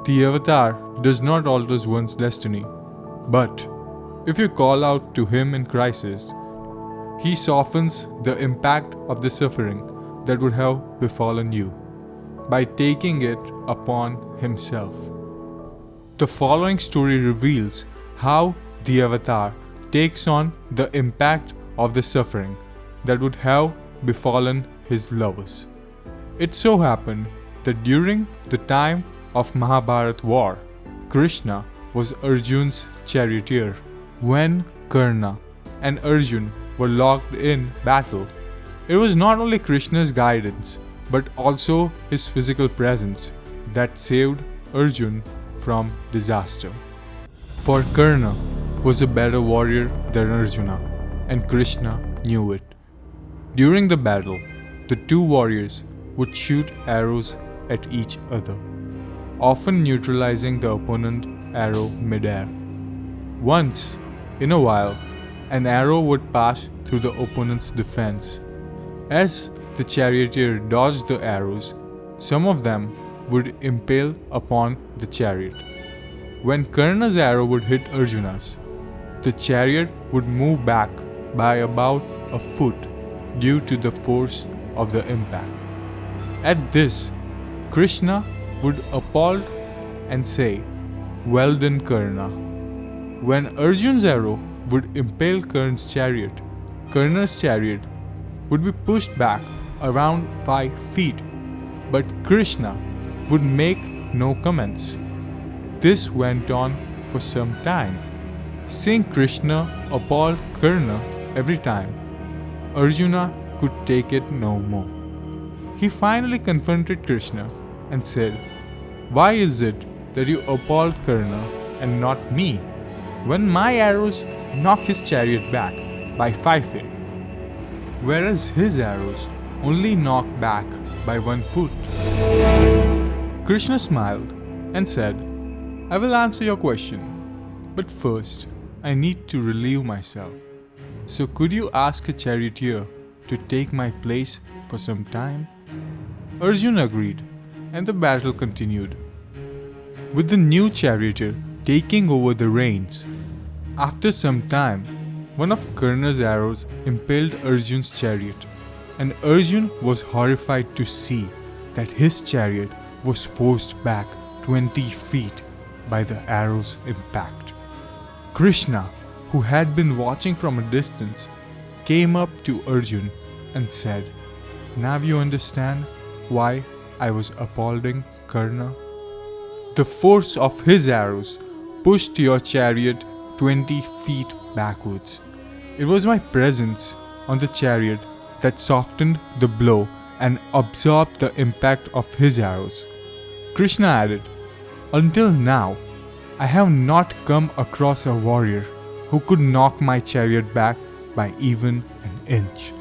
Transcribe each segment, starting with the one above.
The avatar does not alter one's destiny, but if you call out to him in crisis, he softens the impact of the suffering that would have befallen you by taking it upon himself. The following story reveals how the avatar takes on the impact of the suffering that would have befallen his lovers. It so happened that during the time of Mahabharata war, Krishna was Arjun's charioteer. When Karna and Arjun were locked in battle, it was not only Krishna's guidance but also his physical presence that saved Arjun from disaster. For Karna was a better warrior than Arjuna, and Krishna knew it. During the battle, the two warriors would shoot arrows at each other, often neutralizing the opponent's arrow midair. Once in a while, an arrow would pass through the opponent's defense. As the charioteer dodged the arrows, some of them would impale upon the chariot. When Karna's arrow would hit Arjuna's, the chariot would move back by about a foot due to the force of the impact. At this, Krishna would appalled and say, "Well done, Karna." When Arjun's arrow would impale Karna's chariot would be pushed back around 5 feet, but Krishna would make no comments. This went on for some time. Seeing Krishna appalled Karna every time, Arjuna could take it no more. He finally confronted Krishna and said, "Why is it that you appalled Karna and not me, when my arrows knock his chariot back by 5 feet, whereas his arrows only knock back by 1 foot?" Krishna smiled and said, "I will answer your question, but first I need to relieve myself. So could you ask a charioteer to take my place for some time?" Arjun agreed, and the battle continued, with the new charioteer taking over the reins. After some time, one of Karna's arrows impaled Arjun's chariot, and Arjun was horrified to see that his chariot was forced back 20 feet by the arrow's impact. Krishna, who had been watching from a distance, came up to Arjun and said, "Now you understand why I was appalling Karna? The force of his arrows pushed your chariot 20 feet backwards. It was my presence on the chariot that softened the blow and absorbed the impact of his arrows." Krishna added, "Until now, I have not come across a warrior who could knock my chariot back by even an inch.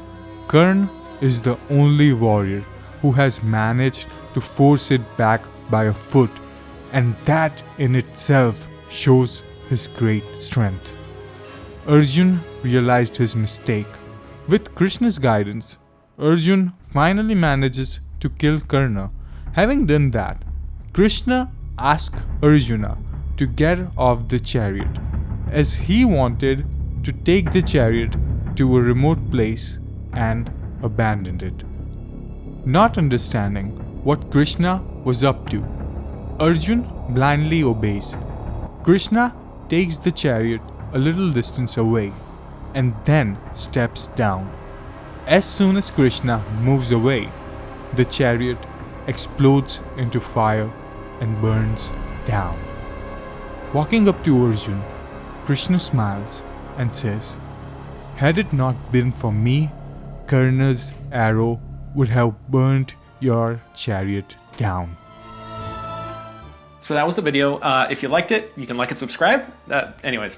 Karna is the only warrior who has managed to force it back by a foot, and that in itself shows his great strength." Arjun realized his mistake. With Krishna's guidance, Arjun finally manages to kill Karna. Having done that, Krishna asked Arjuna to get off the chariot, as he wanted to take the chariot to a remote place and abandon it. Not understanding what Krishna was up to, Arjun blindly obeys. Krishna takes the chariot a little distance away and then steps down. As soon as Krishna moves away, the chariot explodes into fire and burns down. Walking up to Arjun, Krishna smiles and says, "Had it not been for me, Karna's arrow would have burnt your chariot down." So that was the video. If you liked it, you can like and subscribe. Anyways.